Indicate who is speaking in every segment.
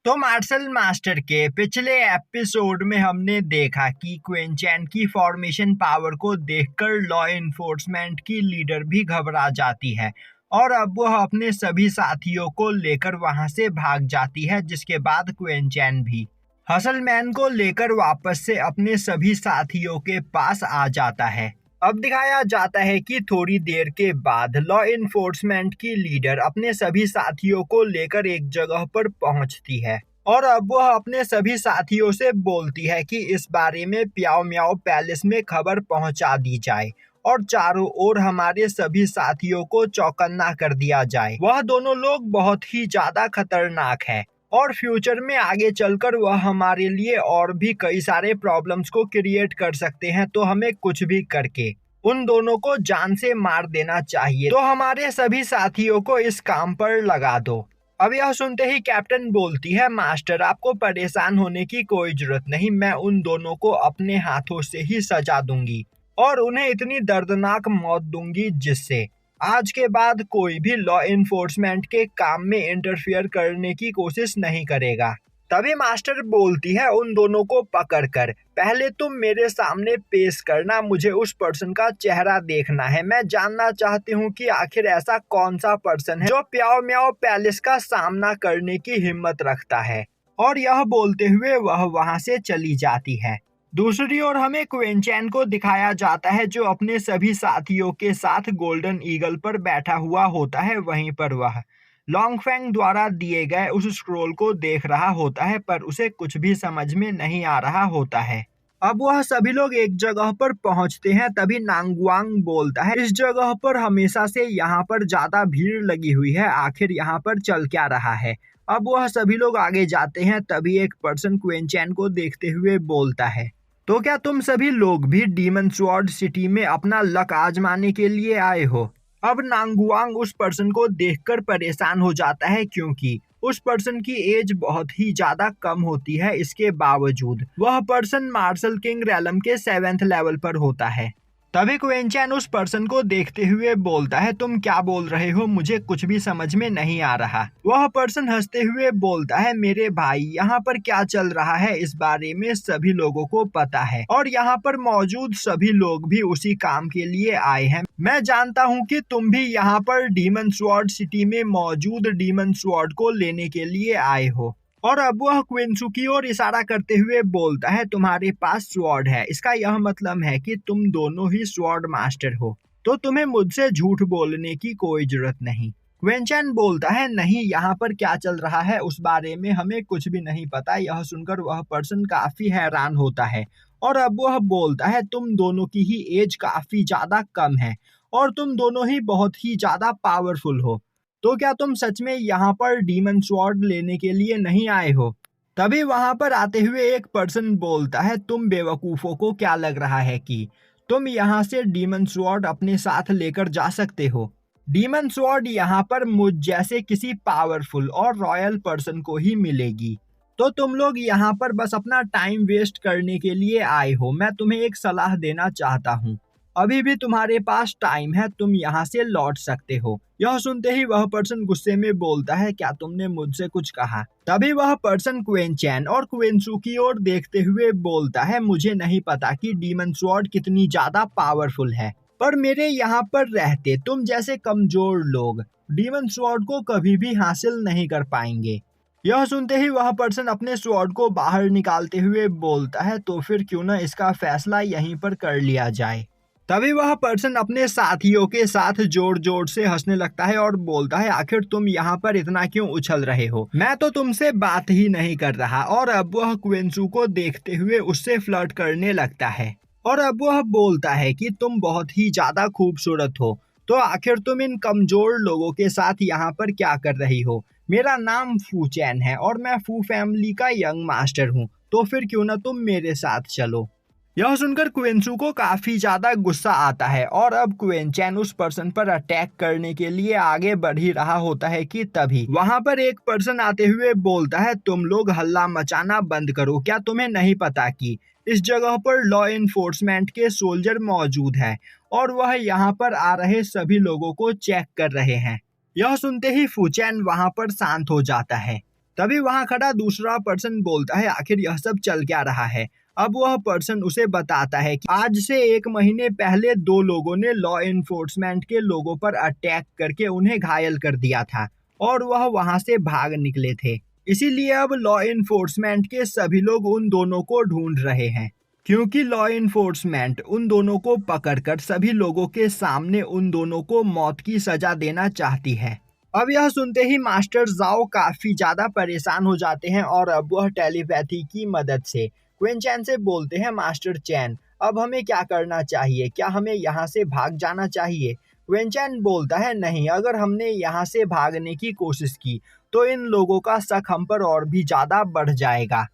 Speaker 1: तो martial master के पिछले एपिसोड में हमने देखा कि क्विंचैन की फॉर्मेशन पावर को देखकर लॉ इन्फोर्समेंट की लीडर भी घबरा जाती है और अब वह अपने सभी साथियों को लेकर वहां से भाग जाती है, जिसके बाद क्विंचैन भी हसलमैन को लेकर वापस से अपने सभी साथियों के पास आ जाता है। अब दिखाया जाता है कि थोड़ी देर के बाद लॉ इन्फोर्समेंट की लीडर अपने सभी साथियों को लेकर एक जगह पर पहुंचती है और अब वह अपने सभी साथियों से बोलती है कि इस बारे में प्याओ म्याओ पैलेस में खबर पहुंचा दी जाए और चारों ओर हमारे सभी साथियों को चौकन्ना कर दिया जाए। वह दोनों लोग बहुत ही ज्यादा खतरनाक है और फ्यूचर में आगे चलकर वह हमारे लिए और भी कई सारे प्रॉब्लम्स को क्रिएट कर सकते हैं, तो हमें कुछ भी करके उन दोनों को जान से मार देना चाहिए। तो हमारे सभी साथियों को इस काम पर लगा दो। अब यह सुनते ही कैप्टन बोलती है, मास्टर आपको परेशान होने की कोई जरूरत नहीं, मैं उन दोनों को अपने हाथों से ही सजा दूंगी और उन्हें इतनी दर्दनाक मौत दूंगी जिससे आज के बाद कोई भी लॉ इन्फोर्समेंट के काम में इंटरफियर करने की कोशिश नहीं करेगा। तभी मास्टर बोलती है, उन दोनों को पकड़कर पहले तुम मेरे सामने पेश करना, मुझे उस पर्सन का चेहरा देखना है। मैं जानना चाहती हूँ कि आखिर ऐसा कौन सा पर्सन है जो प्याओ म्याओ पैलेस का सामना करने की हिम्मत रखता है। और यह बोलते हुए वह वहां से चली जाती है। दूसरी ओर हमें क्विंचैन को दिखाया जाता है जो अपने सभी साथियों के साथ गोल्डन ईगल पर बैठा हुआ होता है। वहीं पर वह लॉन्गफैंग द्वारा दिए गए उस स्क्रोल को देख रहा होता है, पर उसे कुछ भी समझ में नहीं आ रहा होता है। अब वह सभी लोग एक जगह पर पहुंचते हैं। तभी नांगवांग बोलता है, इस जगह पर हमेशा से यहाँ पर ज्यादा भीड़ लगी हुई है, आखिर यहाँ पर चल क्या रहा है। अब वह सभी लोग आगे जाते हैं। तभी एक पर्सन क्विंचैन को देखते हुए बोलता है, तो क्या तुम सभी लोग भी डीमन स्वॉर्ड सिटी में अपना लक आजमाने के लिए आए हो? अब नांगुआंग उस पर्सन को देखकर परेशान हो जाता है क्योंकि उस पर्सन की एज बहुत ही ज्यादा कम होती है। इसके बावजूद वह पर्सन मार्शल किंग रैलम के 7th लेवल पर होता है। तभी क्विंचैन उस पर्सन को देखते हुए बोलता है, तुम क्या बोल रहे हो, मुझे कुछ भी समझ में नहीं आ रहा। वह पर्सन हंसते हुए बोलता है, मेरे भाई यहाँ पर क्या चल रहा है इस बारे में सभी लोगों को पता है और यहाँ पर मौजूद सभी लोग भी उसी काम के लिए आए हैं। मैं जानता हूँ कि तुम भी यहाँ पर डीमन स्वॉर्ड सिटी में मौजूद डीमन स्वॉर्ड को लेने के लिए आए हो। और अब वह क्विंसू की ओर इशारा करते हुए बोलता है, तुम्हारे पास स्वॉर्ड है, इसका यह मतलब है कि तुम दोनों ही स्वॉर्ड मास्टर हो, तो तुम्हें मुझसे झूठ बोलने की कोई जरूरत नहीं। क्विंचैन बोलता है, नहीं, यहाँ पर क्या चल रहा है उस बारे में हमें कुछ भी नहीं पता। यह सुनकर वह पर्सन काफी हैरान होता है और अब वह बोलता है, तुम दोनों की ही एज काफी ज्यादा कम है और तुम दोनों ही बहुत ही ज्यादा पावरफुल हो, तो क्या तुम सच में यहाँ पर डीमन स्वॉर्ड लेने के लिए नहीं आए हो? तभी वहां पर आते हुए एक पर्सन बोलता है, तुम बेवकूफों को क्या लग रहा है कि तुम यहाँ से डीमन स्वॉर्ड अपने साथ लेकर जा सकते हो? डीमन स्वॉर्ड यहाँ पर मुझ जैसे किसी पावरफुल और रॉयल पर्सन को ही मिलेगी, तो तुम लोग यहाँ पर बस अपना टाइम वेस्ट करने के लिए आए हो। मैं तुम्हें एक सलाह देना चाहता हूँ, अभी भी तुम्हारे पास टाइम है, तुम यहाँ से लौट सकते हो। यह सुनते ही वह पर्सन गुस्से में बोलता है, क्या तुमने मुझसे कुछ कहा? तभी वह पर्सन क्विंचैन और क्विंसू की ओर देखते हुए बोलता है, मुझे नहीं पता कि डीमन स्वॉर्ड कितनी ज्यादा पावरफुल है, पर मेरे यहाँ पर रहते तुम जैसे कमजोर लोग डीमन स्वॉर्ड को कभी भी हासिल नहीं कर पाएंगे। यह सुनते ही वह पर्सन अपने स्वॉर्ड को बाहर निकालते हुए बोलता है, तो फिर क्यों न इसका फैसला यहीं पर कर लिया जाए। तभी वह पर्सन अपने साथियों के साथ जोर जोर से हंसने लगता है और बोलता है, आखिर तुम यहाँ पर इतना क्यों उछल रहे हो, मैं तो तुमसे बात ही नहीं कर रहा। और अब वह क्विंसू को देखते हुए उससे फ्लर्ट करने लगता है और अब वह बोलता है कि तुम बहुत ही ज्यादा खूबसूरत हो, तो आखिर तुम इन कमजोर लोगों के साथ यहाँ पर क्या कर रही हो? मेरा नाम फू चैन है और मैं फू फैमिली का यंग मास्टर हूँ, तो फिर क्यों ना तुम मेरे साथ चलो। यह सुनकर क्विंसू को काफी ज्यादा गुस्सा आता है और अब क्विंचैन उस पर्सन पर अटैक करने के लिए आगे बढ़ ही रहा होता है कि तभी वहां पर एक पर्सन आते हुए बोलता है, तुम लोग हल्ला मचाना बंद करो, क्या तुम्हें नहीं पता कि इस जगह पर लॉ इन्फोर्समेंट के सोल्जर मौजूद है और वह यहाँ पर आ रहे सभी लोगों को चेक कर रहे हैं। यह सुनते ही फूचैन वहां पर शांत हो जाता है तभी वहां खड़ा दूसरा पर्सन बोलता है आखिर यह सब चल क्या रहा है। अब वह पर्सन उसे बताता है कि आज से 1 महीने पहले 2 लोगों ने लॉ इन्फोर्समेंट के लोगों पर अटैक करके उन्हें घायल कर दिया था और वह वहां से भाग निकले थे। इसीलिए अब लॉ इन्फोर्समेंट के सभी लोग उन दोनों को ढूंढ रहे हैं, क्योंकि लॉ इन्फोर्समेंट उन दोनों को पकड़कर सभी लोगों के सामने उन दोनों को मौत की सजा देना चाहती है। अब यह सुनते ही मास्टर जाओ काफी ज्यादा परेशान हो जाते हैं और अब वह टेलीपैथी की मदद से क्विन चैन से बोलते हैं मास्टर चैन अब हमें क्या करना चाहिए, क्या हमें यहाँ से भाग जाना चाहिए। क्विन चैन बोलता है नहीं, अगर हमने यहाँ से भागने की कोशिश की तो इन लोगों का शक हम पर और भी ज्यादा बढ़ जाएगा।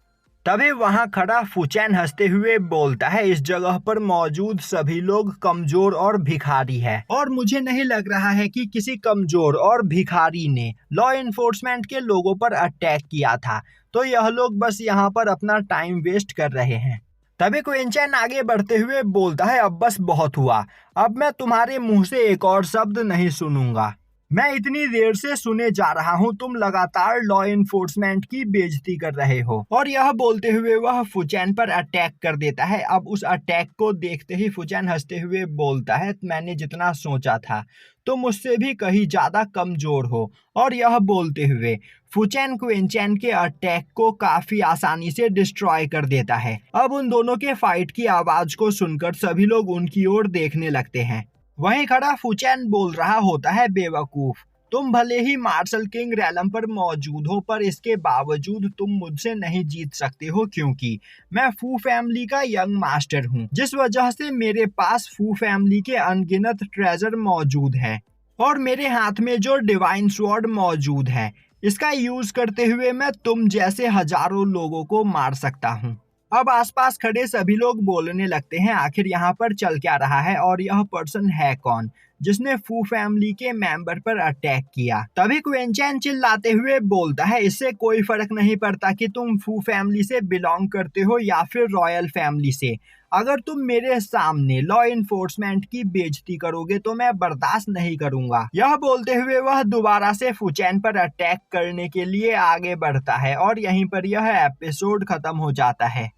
Speaker 1: तभी वहां खड़ा फुचैन हंसते हुए बोलता है इस जगह पर मौजूद सभी लोग कमजोर और भिखारी है और मुझे नहीं लग रहा है कि किसी कमजोर और भिखारी ने लॉ इन्फोर्समेंट के लोगों पर अटैक किया था, तो यह लोग बस यहाँ पर अपना टाइम वेस्ट कर रहे हैं। तभी क्विन चैन आगे बढ़ते हुए बोलता है अब बस बहुत हुआ, अब मैं तुम्हारे मुंह से एक और शब्द नहीं सुनूंगा। मैं इतनी देर से सुने जा रहा हूँ तुम लगातार लॉ इन्फोर्समेंट की बेइज्जती कर रहे हो। और यह बोलते हुए वह फुचैन पर अटैक कर देता है। अब उस अटैक को देखते ही फुचैन हंसते हुए बोलता है मैंने जितना सोचा था तुम मुझसे भी कहीं ज्यादा कमजोर हो। और यह बोलते हुए फुचैन क्विन चैन के अटैक को काफी आसानी से डिस्ट्रॉय कर देता है। अब उन दोनों के फाइट की आवाज को सुनकर सभी लोग उनकी ओर देखने लगते हैं। वहीं खड़ा फुचैन बोल रहा होता है बेवकूफ, तुम भले ही मार्शल किंग रैलम पर मौजूद हो पर इसके बावजूद तुम मुझसे नहीं जीत सकते हो, क्योंकि मैं फू फैमिली का यंग मास्टर हूँ, जिस वजह से मेरे पास फू फैमिली के अनगिनत ट्रेजर मौजूद है और मेरे हाथ में जो डिवाइन स्वॉर्ड मौजूद है इसका यूज करते हुए मैं तुम जैसे हजारों लोगों को मार सकता हूँ। अब आसपास खड़े सभी लोग बोलने लगते हैं आखिर यहाँ पर चल क्या रहा है और यह पर्सन है कौन जिसने फू फैमिली के मेंबर पर अटैक किया। तभी क्विन चैन चिल्लाते हुए बोलता है इससे कोई फर्क नहीं पड़ता कि तुम फू फैमिली से बिलोंग करते हो या फिर रॉयल फैमिली से, अगर तुम मेरे सामने लॉ इन्फोर्समेंट की बेइज्जती करोगे तो मैं बर्दाश्त नहीं करूंगा। यह बोलते हुए वह दोबारा से फुचैन पर अटैक करने के लिए आगे बढ़ता है और यहीं पर यह एपिसोड खत्म हो जाता है।